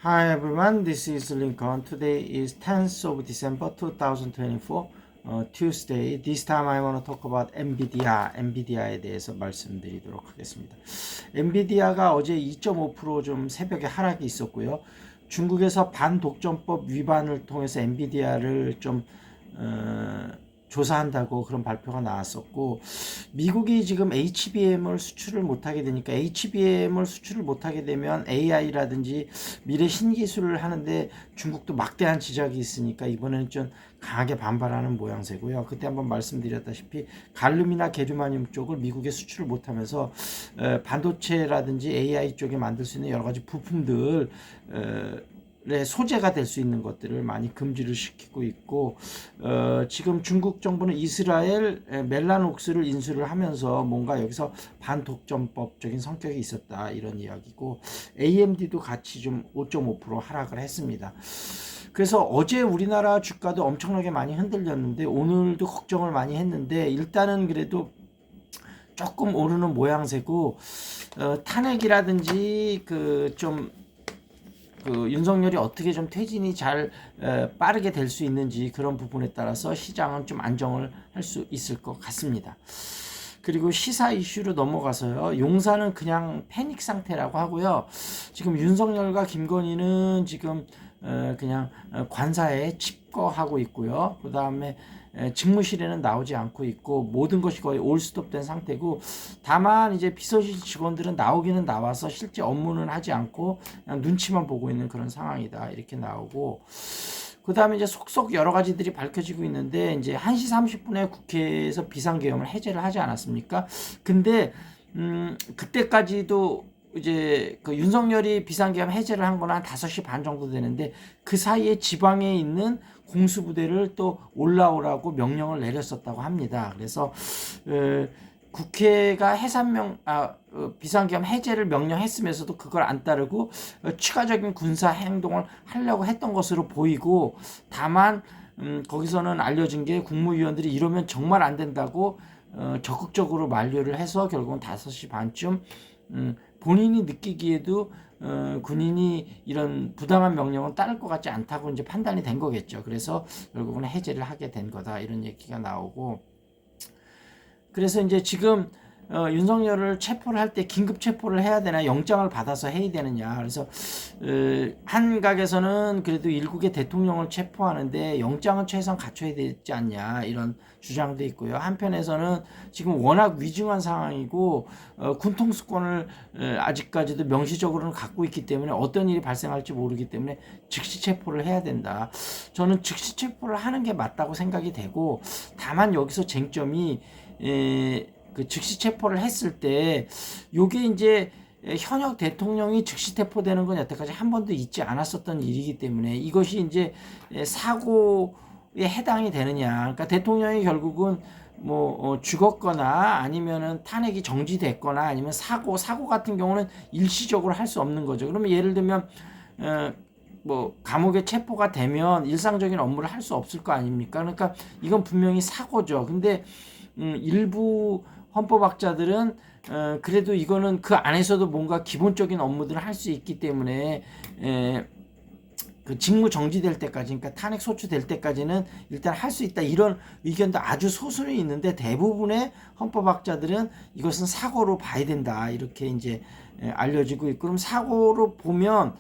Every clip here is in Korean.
Hi everyone, this is Lincoln. Today is 10th of December 2024, Tuesday. This time I want to talk about NVIDIA에 대해서 말씀드리도록 하겠습니다. 엔비디아가 어제 2.5% 좀 새벽에 하락이 있었고요. 중국에서 반독점법 위반을 통해서 엔비디아를 좀 조사한다고 그런 발표가 나왔었고, 미국이 지금 HBM을 수출을 못하게 되니까 HBM을 수출을 못하게 되면 AI라든지 미래 신기술을 하는데 중국도 막대한 지적이 있으니까 이번에는 좀 강하게 반발하는 모양새고요. 그때 한번 말씀드렸다시피 갈륨이나 게르마늄 쪽을 미국에 수출을 못하면서 반도체라든지 AI 쪽에 만들 수 있는 여러 가지 부품들 소재가 될 수 있는 것들을 많이 금지를 시키고 있고, 지금 중국 정부는 이스라엘 멜라녹스를 인수를 하면서 뭔가 여기서 반독점법적인 성격이 있었다 이런 이야기고, AMD도 같이 좀 5.5% 하락을 했습니다. 그래서 어제 우리나라 주가도 엄청나게 많이 흔들렸는데 오늘도 걱정을 많이 했는데 일단은 그래도 조금 오르는 모양새고, 탄핵이라든지 윤석열이 어떻게 좀 퇴진이 잘 빠르게 될 수 있는지 그런 부분에 따라서 시장은 좀 안정을 할 수 있을 것 같습니다. 그리고 시사 이슈로 넘어가서요. 용산은 그냥 패닉 상태라고 하고요. 지금 윤석열과 김건희는 지금 그냥 관사에 집거하고 있고요. 그 다음에 직무실에는 나오지 않고 있고 모든 것이 거의 올스톱된 상태고, 다만 이제 비서실 직원들은 나오기는 나와서 실제 업무는 하지 않고 그냥 눈치만 보고 있는 그런 상황이다 이렇게 나오고, 그 다음에 이제 속속 여러 가지들이 밝혀지고 있는데, 이제 1시 30분에 국회에서 비상계엄을 해제를 하지 않았습니까? 근데 그때까지도 이제 그 윤석열이 비상계엄 해제를 한 거는 한 5시 반 정도 되는데, 그 사이에 지방에 있는 공수부대를 또 올라오라고 명령을 내렸었다고 합니다. 그래서 국회가 비상계엄 해제를 명령했으면서도 그걸 안 따르고 추가적인 군사 행동을 하려고 했던 것으로 보이고, 다만 거기서는 알려진 게 국무위원들이 이러면 정말 안 된다고 적극적으로 만류를 해서 결국은 5시 반쯤 본인이 느끼기에도 군인이 이런 부당한 명령은 따를 것 같지 않다고 이제 판단이 된 거겠죠. 그래서 결국은 해제를 하게 된 거다 이런 얘기가 나오고, 그래서 이제 지금 윤석열을 체포를 할 때 긴급 체포를 해야 되나 영장을 받아서 해야 되느냐. 그래서 한각에서는 그래도 일국의 대통령을 체포하는데 영장은 최소한 갖춰야 되지 않냐 이런 주장도 있고요. 한편에서는 지금 워낙 위중한 상황이고 군통수권을 아직까지도 명시적으로는 갖고 있기 때문에 어떤 일이 발생할지 모르기 때문에 즉시 체포를 해야 된다. 저는 즉시 체포를 하는 게 맞다고 생각이 되고, 다만 여기서 쟁점이 그 즉시 체포를 했을 때 요게 이제 현역 대통령이 즉시 체포되는 건 여태까지 한 번도 있지 않았었던 일이기 때문에 이것이 이제 사고에 해당이 되느냐. 그러니까 대통령이 결국은 뭐 죽었거나 아니면은 탄핵이 정지됐거나 아니면 사고 같은 경우는 일시적으로 할 수 없는 거죠. 그러면 예를 들면 뭐 감옥에 체포가 되면 일상적인 업무를 할 수 없을 거 아닙니까? 그러니까 이건 분명히 사고죠. 근데 일부 헌법학자들은 그래도 이거는 그 안에서도 뭔가 기본적인 업무들을 할 수 있기 때문에 그 직무 정지될 때까지, 그러니까 탄핵 소추될 때까지는 일단 할 수 있다 이런 의견도 아주 소수는 있는데, 대부분의 헌법학자들은 이것은 사고로 봐야 된다 이렇게 이제 알려지고 있고, 그럼 사고로 보면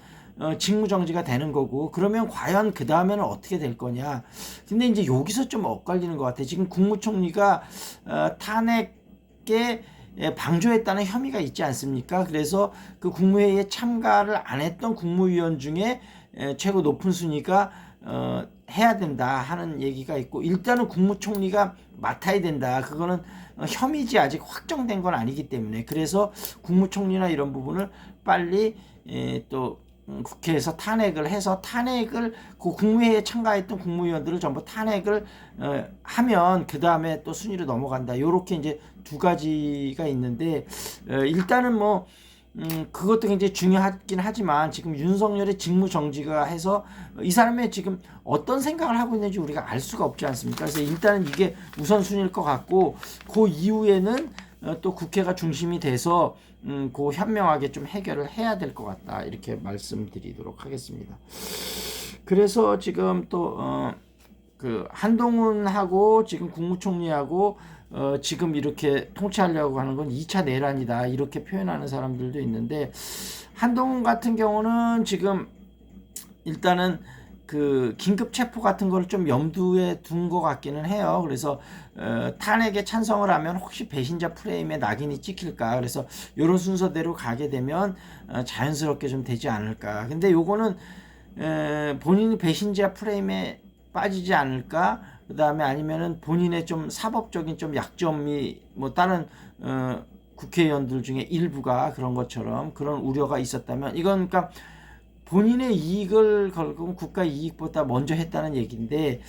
직무정지가 되는 거고, 그러면 과연 그 다음에는 어떻게 될 거냐. 근데 이제 여기서 좀 엇갈리는 것 같아요. 지금 국무총리가 탄핵에 방조했다는 혐의가 있지 않습니까? 그래서 그 국무회의에 참가를 안 했던 국무위원 중에 최고 높은 순위가 해야 된다 하는 얘기가 있고, 일단은 국무총리가 맡아야 된다. 그거는 혐의지 아직 확정된 건 아니기 때문에, 그래서 국무총리나 이런 부분을 빨리 또 국회에서 탄핵을 해서 그 국무회의에 참가했던 국무위원들을 전부 탄핵을 하면 그 다음에 또 순위로 넘어간다. 요렇게 이제 두 가지가 있는데, 일단은 뭐 그것도 굉장히 중요하긴 하지만 지금 윤석열의 직무 정지가 해서 이 사람의 지금 어떤 생각을 하고 있는지 우리가 알 수가 없지 않습니까? 그래서 일단은 이게 우선순위일 것 같고, 그 이후에는 또 국회가 중심이 돼서 그 현명하게 좀 해결을 해야 될 것 같다 이렇게 말씀드리도록 하겠습니다. 그래서 지금 또 그 한동훈하고 지금 국무총리하고 지금 이렇게 통치하려고 하는 건 2차 내란이다 이렇게 표현하는 사람들도 있는데, 한동훈 같은 경우는 지금 일단은 그 긴급 체포 같은 걸 좀 염두에 둔 것 같기는 해요. 그래서 탄핵에 찬성을 하면 혹시 배신자 프레임에 낙인이 찍힐까, 그래서 이런 순서대로 가게 되면 자연스럽게 좀 되지 않을까. 근데 요거는 본인이 배신자 프레임에 빠지지 않을까, 그 다음에 아니면은 본인의 좀 사법적인 좀 약점이 뭐 다른 국회의원들 중에 일부가 그런 것처럼 그런 우려가 있었다면, 이건 그러니까 본인의 이익을 걸고 국가 이익보다 먼저 했다는 얘기인데,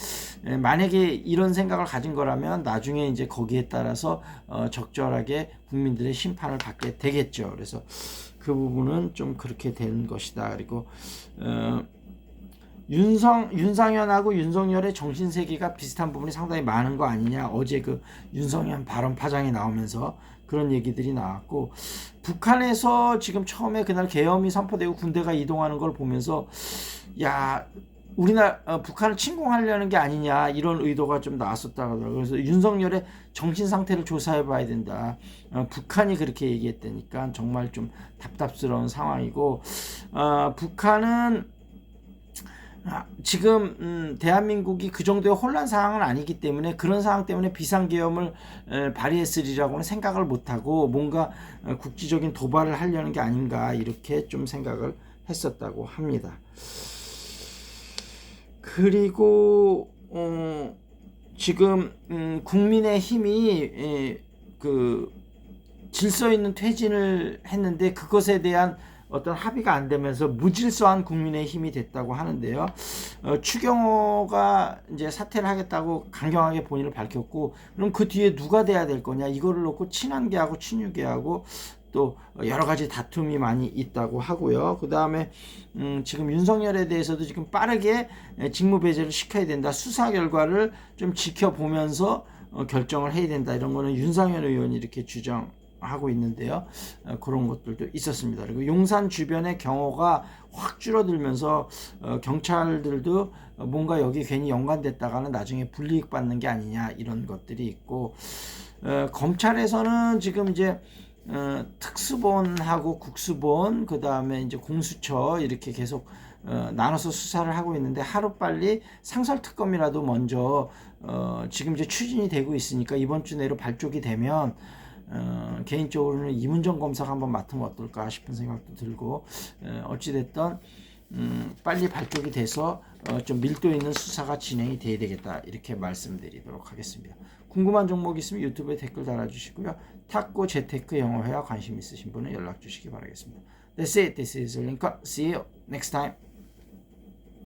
만약에 이런 생각을 가진 거라면 나중에 이제 거기에 따라서 적절하게 국민들의 심판을 받게 되겠죠. 그래서 그 부분은 좀 그렇게 된 것이다. 그리고 윤상현하고 윤석열의 정신세계가 비슷한 부분이 상당히 많은 거 아니냐. 어제 그 윤석열 발언 파장이 나오면서 그런 얘기들이 나왔고, 북한에서 지금 처음에 그날 계엄이 선포되고 군대가 이동하는 걸 보면서 야, 우리나라 북한을 침공하려는 게 아니냐 이런 의도가 좀 나왔었다 하더라고요. 그래서 윤석열의 정신 상태를 조사해 봐야 된다. 북한이 그렇게 얘기했다니까 정말 좀 답답스러운 상황이고, 북한은 지금 대한민국이 그 정도의 혼란 상황은 아니기 때문에 그런 상황 때문에 비상계엄을 발휘했으리라고는 생각을 못하고 뭔가 국지적인 도발을 하려는 게 아닌가 이렇게 좀 생각을 했었다고 합니다. 그리고 지금 국민의힘이 그 질서 있는 퇴진을 했는데 그것에 대한 어떤 합의가 안 되면서 무질서한 국민의힘이 됐다고 하는데요. 추경호가 이제 사퇴를 하겠다고 강경하게 본인을 밝혔고, 그럼 그 뒤에 누가 돼야 될 거냐, 이거를 놓고 친한계하고 친유계하고 또 여러 가지 다툼이 많이 있다고 하고요. 그 다음에 지금 윤석열에 대해서도 지금 빠르게 직무배제를 시켜야 된다. 수사 결과를 좀 지켜보면서 결정을 해야 된다. 이런 거는 윤상현 의원이 이렇게 주장하고 있는데요. 그런 것들도 있었습니다. 그리고 용산 주변의 경호가 확 줄어들면서 경찰들도 뭔가 여기 괜히 연관됐다가는 나중에 불이익 받는 게 아니냐 이런 것들이 있고, 검찰에서는 지금 이제 특수본하고 국수본, 그 다음에 이제 공수처 이렇게 계속 나눠서 수사를 하고 있는데, 하루빨리 상설특검이라도 먼저 지금 이제 추진이 되고 있으니까 이번 주 내로 발족이 되면 개인적으로는 이문정 검사가 한번 맡으면 어떨까 싶은 생각도 들고, 어찌됐든 빨리 발족이 돼서 좀 밀도 있는 수사가 진행이 돼야 되겠다 이렇게 말씀드리도록 하겠습니다. 궁금한 종목 있으면 유튜브에 댓글 달아주시고요. 탁구 재테크 영어회화 관심 있으신 분은 연락 주시기 바라겠습니다. That's it. This is Lincoln. See you next time.